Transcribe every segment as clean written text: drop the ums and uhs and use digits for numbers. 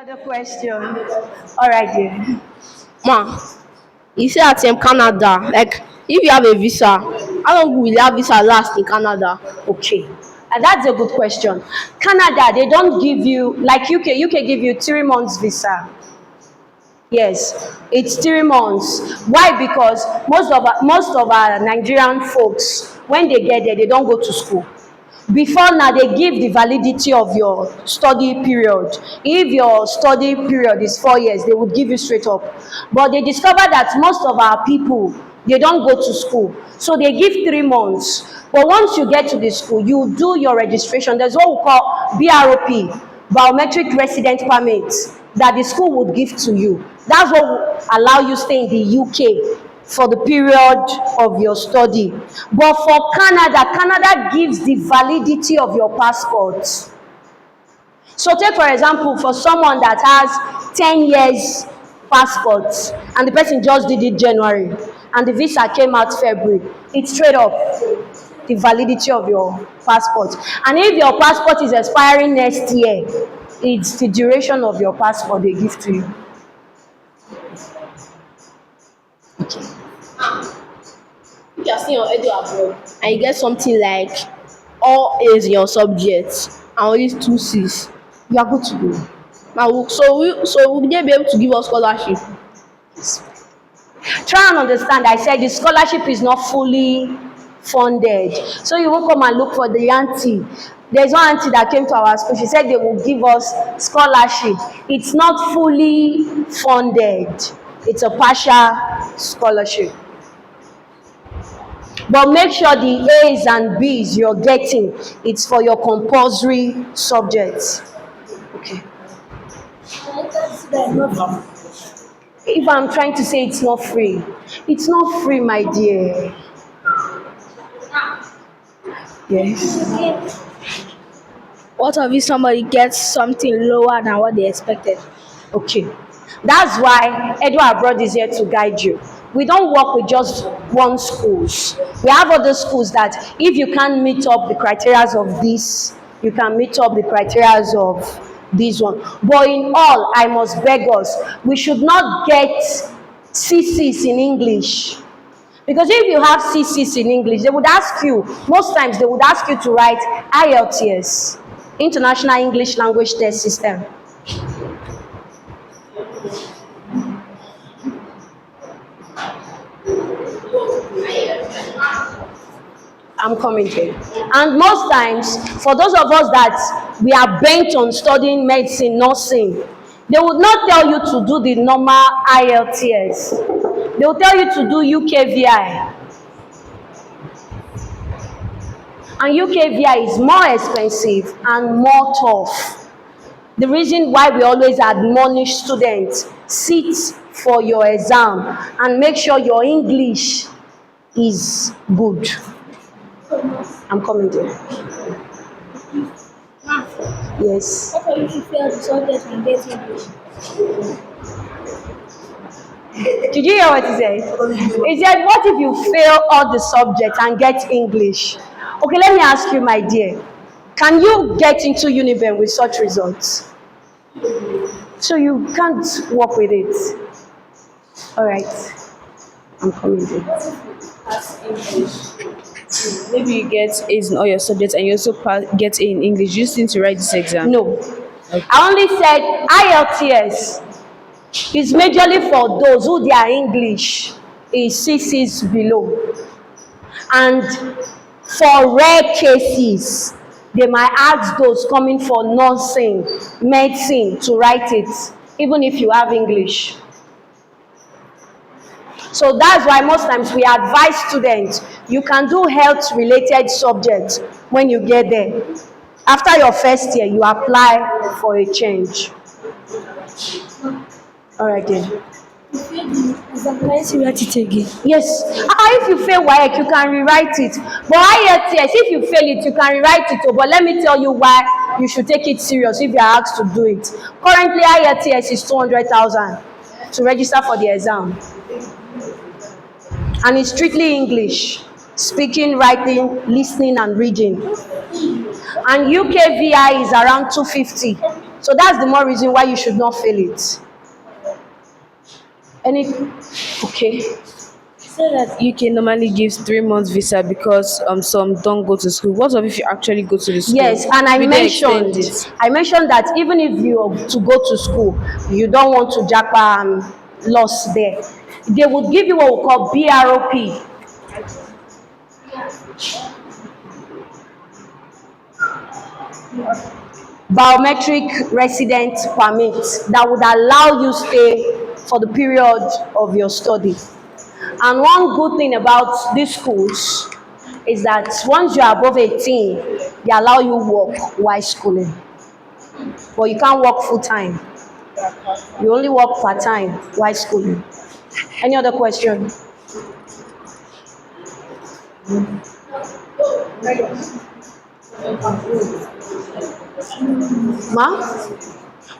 Another question. All right, dear. Ma, you say at Canada, like if you have a visa, how long will that visa last in Canada? Okay. That's a good question. Canada, they don't give you, like UK, UK give you 3 months visa. Yes, it's 3 months. Why? Because most of our Nigerian folks, when they get there, they don't go to school. Before now, they give the validity of your study period. If your study period is 4 years, they would give you straight up. But they discover that most of our people, they don't go to school. So they give 3 months. But once you get to the school, you do your registration. There's what we call BROP, biometric resident permit, that the school would give to you. That's what will allow you stay in the UK for the period of your study. But for Canada, Canada gives the validity of your passport. So take for example, for someone that has 10 years passport and the person just did it January and the visa came out February, it's straight up the validity of your passport. And if your passport is expiring next year, it's the duration of your passport they give to you. If you are still on EduAbroad and you get something like all A's in your subjects and only two C's, You are good to go. now will they be able to give us scholarship? Try and understand, I said the scholarship is not fully funded. So you won't come and look for the auntie. There's one auntie that came to our school. She said they will give us scholarship. It's not fully funded. It's a partial scholarship. But make sure the A's and B's you're getting, it's for your compulsory subjects. Okay. If I'm trying to say it's not free, it's not free, my dear. Yes. What if somebody gets something lower than what they expected? Okay. That's why EduAbroad is here to guide you. We don't work with just one schools. We have other schools that if you can't meet up the criteria of this, you can meet up the criteria of this one. But in all, I must beg us, we should not get CCs in English. Because if you have CCs in English, they would ask you, most times they would ask you to write IELTS, International English Language Test System. I'm coming here. And most times, for those of us that we are bent on studying medicine, nursing, they would not tell you to do the normal IELTS. They will tell you to do UKVI. And UKVI is more expensive and more tough. The reason why we always admonish students, sit for your exam and make sure your English is good. I'm coming there. Yes. What if you fail the subject and get English? Did you hear what he said? He said, what if you fail all the subjects and get English? Okay, let me ask you, my dear. Can you get into Uniben with such results? So you can't work with it. All right. I'm coming there. Pass English. Maybe you get A's in all your subjects and you also get A in English. You just need to write this exam. No. Okay. I only said IELTS is majorly for those who their English is CCs below. And for rare cases, they might ask those coming for nursing, medicine to write it, even if you have English. So that's why most times we advise students, you can do health-related subjects when you get there. After your first year, you apply for a change. All right then. Yes. If you fail WAEC, you can rewrite it. But IELTS, if you fail it, you can rewrite it. But let me tell you why you should take it serious if you are asked to do it. Currently, IELTS is 200,000 to register for the exam. And it's strictly English, speaking, writing, listening, and reading. And UKVI is around 250 So that's the more reason why you should not fail it. Any okay. So that UK normally gives 3 months visa because some don't go to school. What if you actually go to the school? Yes, and Will they extend it? I mentioned that even if you are to go to school, you don't want to japa and loss there. They would give you what we call BROP. Biometric resident permit that would allow you stay for the period of your study. And one good thing about these schools is that once you are above 18, they allow you work while schooling. But you can't work full time. You only work part time while schooling. Any other question? Ma?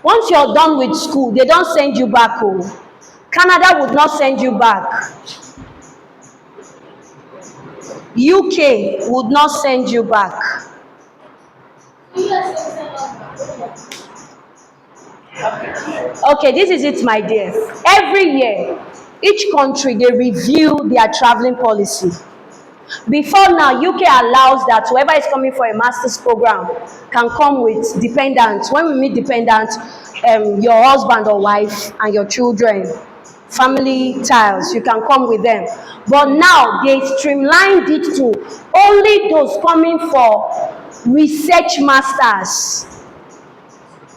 Once you're done with school, they don't send you back home. Canada would not send you back. UK would not send you back. Okay, this is it, my dear. Every year, each country, they review their traveling policy. Before now, UK allows that whoever is coming for a master's program can come with dependents. When we meet dependents, your husband or wife and your children, family ties, you can come with them. But now they streamlined it to only those coming for research masters.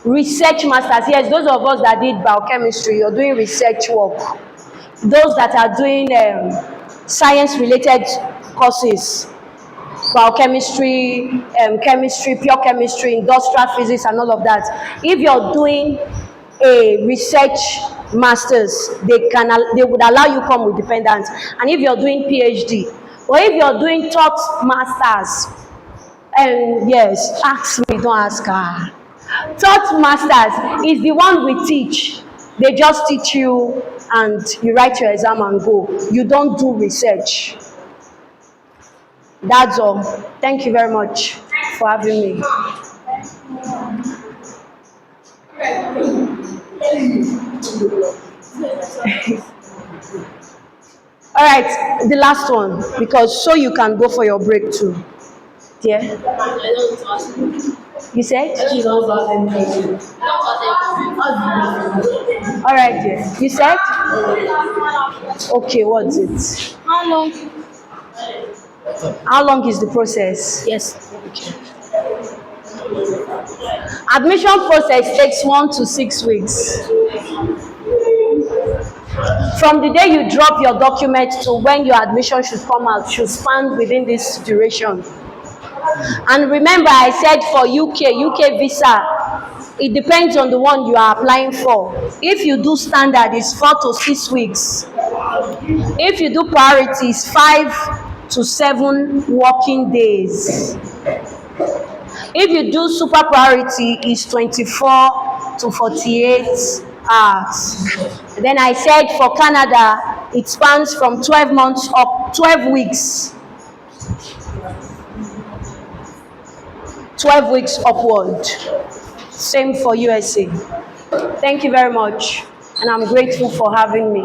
Research masters, yes, those of us that did biochemistry, you're doing research work. Those that are doing science related courses, biochemistry, chemistry, pure chemistry, industrial physics and all of that. If you're doing a research masters, they would allow you come with dependents. And if you're doing PhD, or if you're doing taught masters, and yes, ask me, don't ask her. Taught masters is the one we teach. They just teach you and you write your exam and go. You don't do research. That's all. Thank you very much for having me. All right, the last one, because so you can go for your break too. Yeah. You said? All right, dear. You said? Okay, what's it? How long? How long is the process? Yes. Admission process takes 1 to 6 weeks. From the day you drop your document to when your admission should come out should span within this duration. And remember, I said for UK visa, it depends on the one you are applying for. If you do standard, it's 4 to 6 weeks. If you do priority, it's 5 to 7 working days. If you do super priority, it's 24 to 48 hours. Then I said for Canada, it spans from 12 months up, 12 weeks. 12 weeks upward. Same for USA. Thank you very much, and I'm grateful for having me.